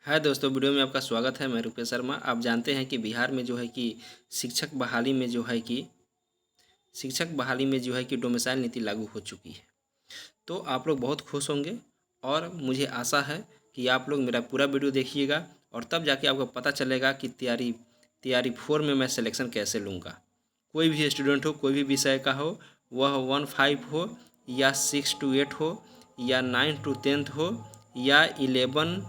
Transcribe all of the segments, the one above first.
हाय दोस्तों, वीडियो में आपका स्वागत है। मैं रुपेश शर्मा। आप जानते हैं कि बिहार में जो है कि शिक्षक बहाली में जो है कि डोमिसाइल नीति लागू हो चुकी है। तो आप लोग बहुत खुश होंगे और मुझे आशा है कि आप लोग मेरा पूरा वीडियो देखिएगा और तब जाके आपको पता चलेगा कि तैयारी 4 में मैं सिलेक्शन कैसे लूँगा। कोई भी स्टूडेंट हो, कोई भी विषय का हो, वह 1-5 हो या 6-8 हो या 9-10 हो या 11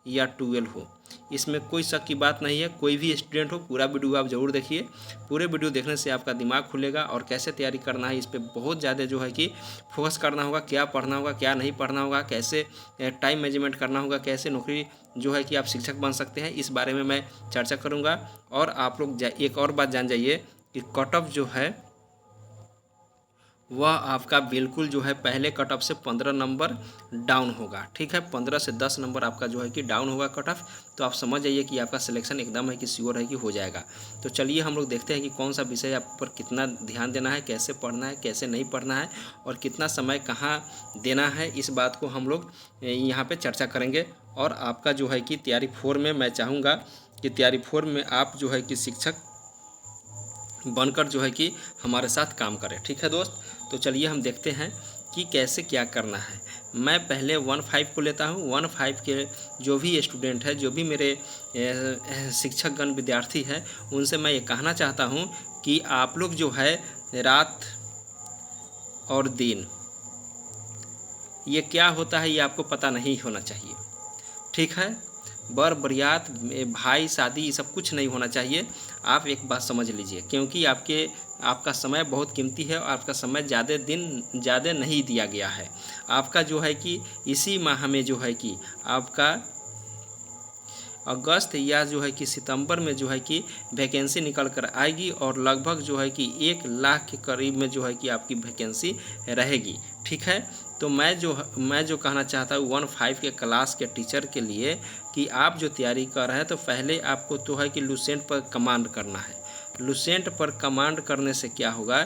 या 12 हो, इसमें कोई शक की बात नहीं है। कोई भी स्टूडेंट हो, पूरा वीडियो आप ज़रूर देखिए। पूरे वीडियो देखने से आपका दिमाग खुलेगा और कैसे तैयारी करना है इस पर बहुत ज़्यादा जो है कि फोकस करना होगा। क्या पढ़ना होगा, क्या नहीं पढ़ना होगा, कैसे टाइम मैनेजमेंट करना होगा, कैसे नौकरी जो है कि आप शिक्षक बन सकते हैं, इस बारे में मैं चर्चा करूँगा। और आप लोग एक और बात जान जाइए कि कट ऑफ जो है वह आपका बिल्कुल जो है पहले कट ऑफ से 15 नंबर डाउन होगा। ठीक है, 15 से 10 नंबर आपका जो है कि डाउन होगा कट ऑफ। तो आप समझ जाइए कि आपका सिलेक्शन एकदम है कि श्योर है कि हो जाएगा। तो चलिए हम लोग देखते हैं कि कौन सा विषय आप पर कितना ध्यान देना है, कैसे पढ़ना है, कैसे नहीं पढ़ना है और कितना समय कहाँ देना है। इस बात को हम लोग यहाँ पर चर्चा करेंगे। और आपका जो है कि तैयारी 4 में मैं चाहूँगा कि तैयारी 4 में आप जो है कि शिक्षक बनकर जो है कि हमारे साथ काम करें। ठीक है दोस्त, तो चलिए हम देखते हैं कि कैसे क्या करना है। मैं पहले 1-5 को लेता हूँ। 1-5 के जो भी स्टूडेंट है, जो भी मेरे शिक्षकगण विद्यार्थी हैं, उनसे मैं ये कहना चाहता हूँ कि आप लोग जो है रात और दिन ये क्या होता है ये आपको पता नहीं होना चाहिए। ठीक है, बर बरियात भाई शादी ये सब कुछ नहीं होना चाहिए। आप एक बात समझ लीजिए, क्योंकि आपका समय बहुत कीमती है और आपका समय ज़्यादा नहीं दिया गया है। आपका जो है कि इसी माह में जो है कि आपका अगस्त या जो है कि सितंबर में जो है कि वैकेंसी निकल कर आएगी और लगभग जो है कि 1 लाख के करीब में जो है कि आपकी वैकेंसी रहेगी। ठीक है, तो मैं जो कहना चाहता हूँ 1-5 के क्लास के टीचर के लिए कि आप जो तैयारी कर रहे हैं तो पहले आपको तो है कि लुसेंट पर कमांड करना है। लुसेंट पर कमांड करने से क्या होगा,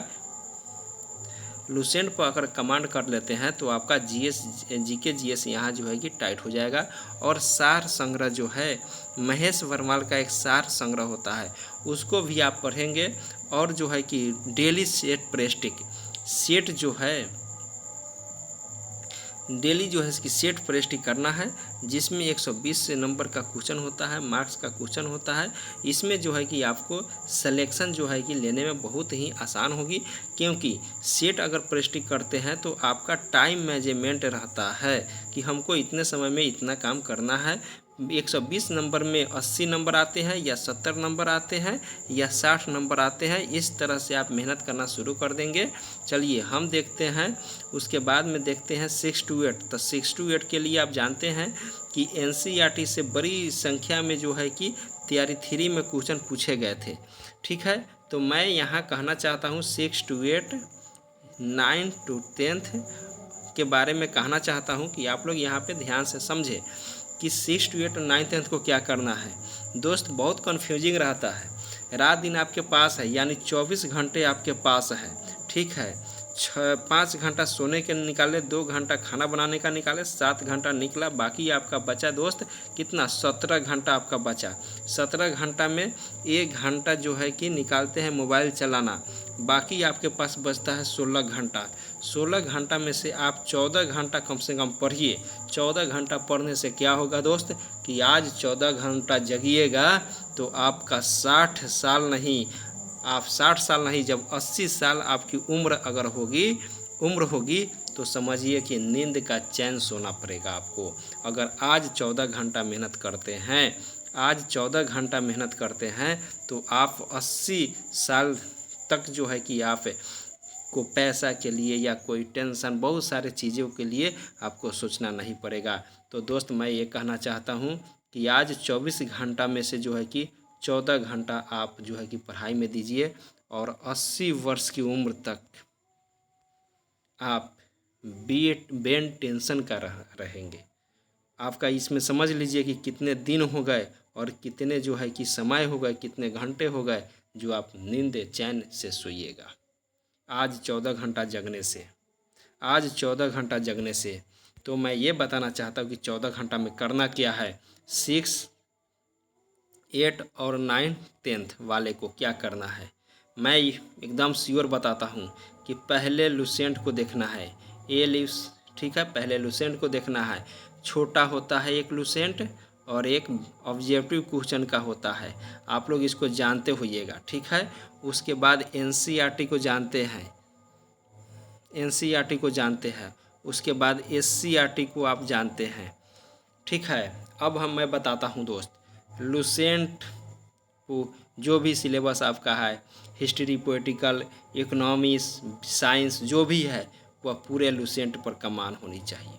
लुसेंट पर अगर कमांड कर लेते हैं तो आपका जीके जीएस यहाँ जो है कि टाइट हो जाएगा। और सार संग्रह जो है, महेश वर्माल का एक सार संग्रह होता है, उसको भी आप पढ़ेंगे। और जो है कि डेली सेट जो है डेली जो है इसकी सेट प्रेस्टिक करना है, जिसमें 120 नंबर का क्वेश्चन होता है, मार्क्स का क्वेश्चन होता है। इसमें जो है कि आपको सिलेक्शन जो है कि लेने में बहुत ही आसान होगी, क्योंकि सेट अगर प्रेस्टिक करते हैं तो आपका टाइम मैनेजमेंट रहता है कि हमको इतने समय में इतना काम करना है। 120 नंबर में 80 नंबर आते हैं या 70 नंबर आते हैं या 60 नंबर आते हैं। इस तरह से आप मेहनत करना शुरू कर देंगे। चलिए हम देखते हैं, उसके बाद में देखते हैं 6-8। तो 6-8 के लिए आप जानते हैं कि एनसीईआरटी से बड़ी संख्या में जो है कि तैयारी 3 में क्वेश्चन पूछे गए थे। ठीक है, तो मैं यहाँ कहना चाहता हूँ 6-8, 9-10 के बारे में कहना चाहता हूँ कि आप लोग यहाँ पे ध्यान से समझें कि 6-8 और 9-10 को क्या करना है। दोस्त बहुत कन्फ्यूजिंग रहता है। रात दिन आपके पास है, यानी 24 घंटे आपके पास है। ठीक है, 5 घंटा सोने के निकाले, 2 घंटा खाना बनाने का निकाले, 7 घंटा निकला। बाकी आपका बचा दोस्त कितना, 17 घंटा आपका बचा। 17 घंटा में 1 घंटा जो है कि निकालते हैं मोबाइल चलाना, बाकी आपके पास बचता है 16 घंटा। 16 घंटा में से आप 14 घंटा कम से कम पढ़िए। 14 घंटा पढ़ने से क्या होगा दोस्त कि आज 14 घंटा जगिएगा तो आपका 60 साल नहीं, आप 60 साल नहीं, जब 80 साल आपकी उम्र होगी तो समझिए कि नींद का चैन सोना पड़ेगा आपको। अगर आज 14 घंटा मेहनत करते हैं, तो आप 80 साल तक जो है कि आप को पैसा के लिए या कोई टेंशन, बहुत सारे चीज़ों के लिए आपको सोचना नहीं पड़ेगा। तो दोस्त मैं ये कहना चाहता हूँ कि आज 24 घंटा में से जो है कि 14 घंटा आप जो है कि पढ़ाई में दीजिए और 80 वर्ष की उम्र तक आप बेन टेंशन का रहेंगे। आपका इसमें समझ लीजिए कि कितने दिन हो गए और कितने जो है कि समय हो गए, कितने घंटे हो गए जो आप नींद चैन से सोइएगा। आज 14 घंटा जगने से तो मैं ये बताना चाहता हूँ कि 14 घंटा में करना क्या है। 6, 8 और 9, 10th वाले को क्या करना है। मैं एकदम श्योर बताता हूँ कि पहले लुसेंट को देखना है। ए लिव्स, ठीक है, पहले लुसेंट को देखना है। छोटा होता है एक लुसेंट और एक ऑब्जेक्टिव क्वेश्चन का होता है, आप लोग इसको जानते होइएगा, ठीक है। उसके बाद एनसीईआरटी को जानते हैं, एनसीईआरटी को जानते हैं। उसके बाद एससीईआरटी को आप जानते हैं, ठीक है। अब मैं बताता हूँ दोस्त, लुसेंट को जो भी सिलेबस आपका है, हिस्ट्री, पॉलिटिकल, इकोनॉमिक्स, साइंस जो भी है, वह पूरे लुसेंट पर कमान होनी चाहिए।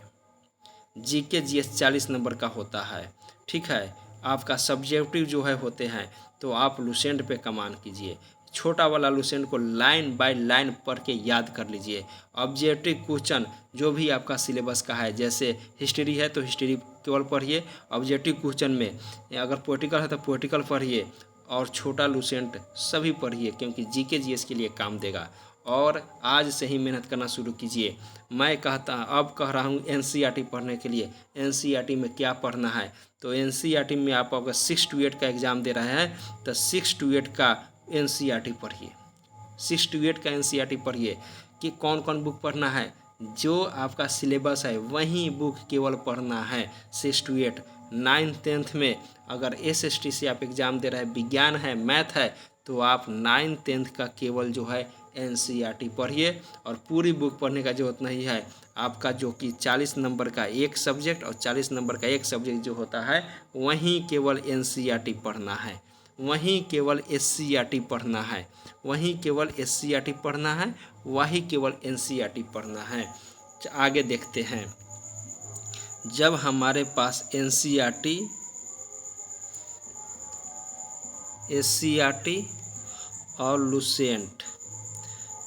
जीके जीएस 40 नंबर का होता है, ठीक है। आपका सब्जेक्टिव जो है होते हैं, तो आप लुसेंट पे कमान कीजिए। छोटा वाला लुसेंट को लाइन बाय लाइन पढ़ के याद कर लीजिए। ऑब्जेक्टिव क्वेश्चन जो भी आपका सिलेबस का है, जैसे हिस्ट्री है तो हिस्ट्री केवल पढ़िए, ऑब्जेक्टिव क्वेश्चन में अगर पॉलिटिकल है तो पॉलिटिकल पढ़िए, और छोटा लुसेंट सभी पढ़िए, क्योंकि जीके जीएस के लिए काम देगा। और आज से ही मेहनत करना शुरू कीजिए। मैं अब कह रहा हूँ एनसीईआरटी पढ़ने के लिए। एनसीईआरटी में क्या पढ़ना है, तो एनसीईआरटी में आप अगर 6 to 8 का एग्ज़ाम दे रहे हैं तो 6 to 8 का एनसीईआरटी पढ़िए। 6 to 8 का एनसीईआरटी पढ़िए कि कौन कौन बुक पढ़ना है। जो आपका सिलेबस है वही बुक केवल पढ़ना है। 6 to 8, 9, 10th में अगर एसएसटी से आप एग्ज़ाम दे रहे हैं, विज्ञान है, मैथ है, तो आप 9, 10th का केवल जो है एनसीईआरटी पढ़िए। और पूरी बुक पढ़ने का जरूरत नहीं है। आपका जो कि 40 नंबर का एक सब्जेक्ट और 40 नंबर का एक सब्जेक्ट जो होता है, वहीं केवल एनसीईआरटी पढ़ना है, वहीं केवल एससीईआरटी पढ़ना है, वहीं केवल एससीईआरटी पढ़ना है, वहीं केवल एनसीईआरटी पढ़ना है। आगे देखते हैं। जब हमारे पास एनसीईआरटी, एससीईआरटी और लुसेंट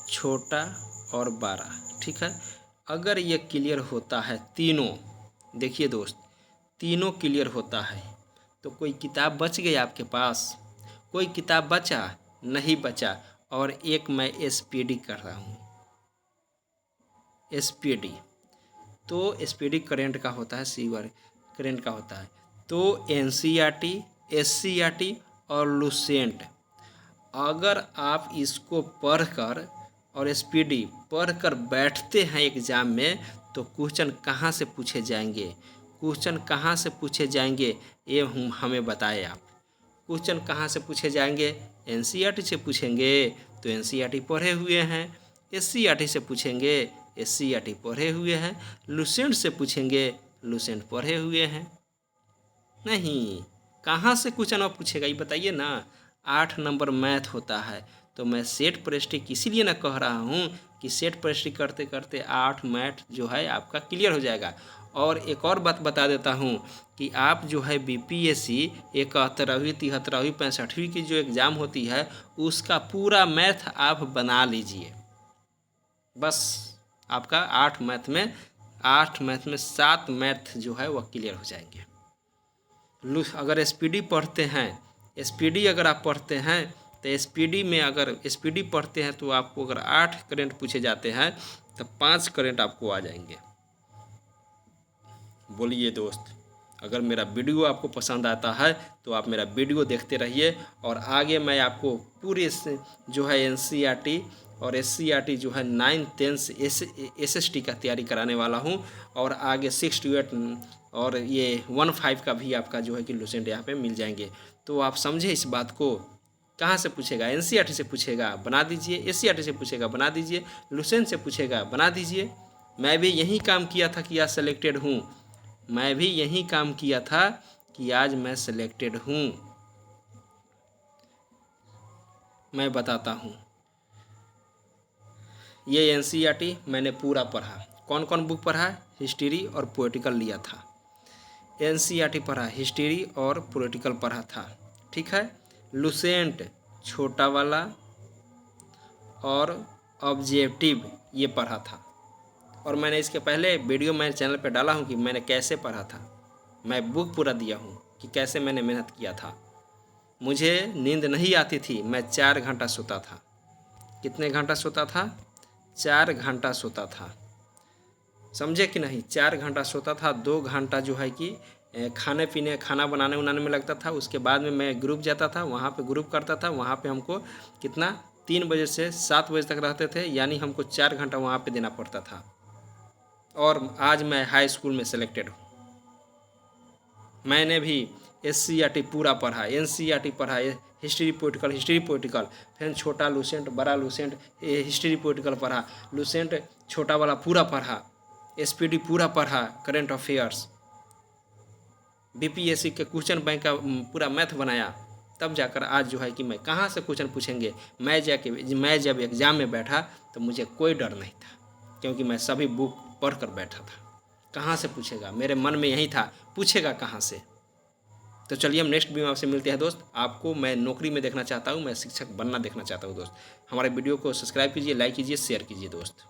छोटा और बड़ा, ठीक है, अगर ये क्लियर होता है तीनों, देखिए दोस्त, तीनों क्लियर होता है तो कोई किताब बच गई आपके पास? कोई किताब बचा? नहीं बचा। और एक मैं एसपीडी कर रहा हूँ, एसपीडी, तो एसपीडी करेंट का होता है, सीवर करेंट का होता है। तो एनसीईआरटी, एससीईआरटी और लुसेंट, अगर आप इसको पढ़कर और एसपीडी पढ़कर बैठते हैं एग्ज़ाम में, तो क्वेश्चन कहाँ से पूछे जाएंगे, क्वेश्चन कहाँ से पूछे जाएंगे, ये हमें बताएं आप। क्वेश्चन कहाँ से पूछे जाएंगे? एनसीईआरटी से पूछेंगे तो एनसीईआरटी पढ़े हुए हैं, एससीईआरटी से पूछेंगे, एससीईआरटी पढ़े हुए हैं, लुसेंट से पूछेंगे, लुसेंट पढ़े हुए हैं। नहीं, कहाँ से क्वेश्चन आप पूछेगा ये बताइए ना। 8 नंबर मैथ होता है, तो मैं सेट प्रैक्टिस इसीलिए ना कह रहा हूँ कि सेट प्रैक्टिस करते करते 8 मैथ जो है आपका क्लियर हो जाएगा। और एक और बात बता देता हूँ कि आप जो है बीपीएससी 71वीं, 73वीं, 65वीं की जो एग्ज़ाम होती है, उसका पूरा मैथ आप बना लीजिए। बस आपका 8 मैथ में 7 मैथ जो है वह क्लियर हो जाएंगे। अगर एसपीडी पढ़ते हैं, एसपीडी अगर आप पढ़ते हैं तो एसपीडी में अगर एसपीडी पढ़ते हैं तो आपको अगर 8 करंट पूछे जाते हैं तो 5 करंट आपको आ जाएंगे। बोलिए दोस्त, अगर मेरा वीडियो आपको पसंद आता है तो आप मेरा वीडियो देखते रहिए। और आगे मैं आपको पूरे जो है एनसीईआरटी और एससीईआरटी जो है 9, 10 एसएसटी का तैयारी कराने वाला हूं। और आगे 6 to 8 और ये 1-5 का भी आपका जो है कि लुसेंट यहाँ पे मिल जाएंगे। तो आप समझे इस बात को। कहाँ से पूछेगा? एनसीईआरटी से पूछेगा, बना दीजिए। एससीईआरटी से पूछेगा, बना दीजिए। लुसेंट से पूछेगा, बना दीजिए। मैं भी यही काम किया था कि आज सेलेक्टेड हूँ, मैं भी यही काम किया था कि आज मैं सेलेक्टेड हूँ। मैं बताता हूँ, ये एनसीईआरटी मैंने पूरा पढ़ा। कौन कौन बुक पढ़ा? हिस्ट्री और पॉलिटिकल लिया था। एनसीईआरटी पढ़ा, हिस्ट्री और पॉलिटिकल पढ़ा था, ठीक है। लुसेंट छोटा वाला और ऑब्जेक्टिव ये पढ़ा था। और मैंने इसके पहले वीडियो मेरे चैनल पर डाला हूँ कि मैंने कैसे पढ़ा था। मैं बुक पूरा दिया हूँ कि कैसे मैंने मेहनत किया था। मुझे नींद नहीं आती थी, मैं 4 घंटा सोता था। कितने घंटा सोता था? 4 घंटा सोता था, समझे कि नहीं? 4 घंटा सोता था। 2 घंटा जो है कि खाने पीने खाना बनाने उनाने में लगता था। उसके बाद में मैं ग्रुप जाता था, वहाँ पे ग्रुप करता था। वहाँ पे हमको कितना 3 बजे से 7 बजे तक रहते थे, यानी हमको 4 घंटा वहाँ पे देना पड़ता था। और आज मैं हाई स्कूल में सेलेक्टेड हूँ। मैंने भी SCERT पूरा पढ़ा, NCERT पढ़ा, हिस्ट्री पोलिटिकल, फिर छोटा लूसेंट, बड़ा लूसेंट, हिस्ट्री पोलिटिकल पढ़ा, लूसेंट छोटा वाला पूरा पढ़ा, SPD पूरा पढ़ा, करंट अफेयर्स, BPSC के क्वेश्चन बैंक का पूरा मैथ बनाया। तब जाकर आज जो है कि मैं कहाँ से क्वेश्चन पूछेंगे, मैं जब एग्ज़ाम में बैठा तो मुझे कोई डर नहीं था, क्योंकि मैं सभी बुक पढ़ कर बैठा था। कहाँ से पूछेगा, मेरे मन में यही था, पूछेगा कहाँ से। तो चलिए हम नेक्स्ट वीडियो में आपसे मिलते हैं दोस्त। आपको मैं नौकरी में देखना चाहता हूँ, मैं शिक्षक बनना देखना चाहता हूँ दोस्त। हमारे वीडियो को सब्सक्राइब कीजिए, लाइक कीजिए, शेयर कीजिए दोस्त।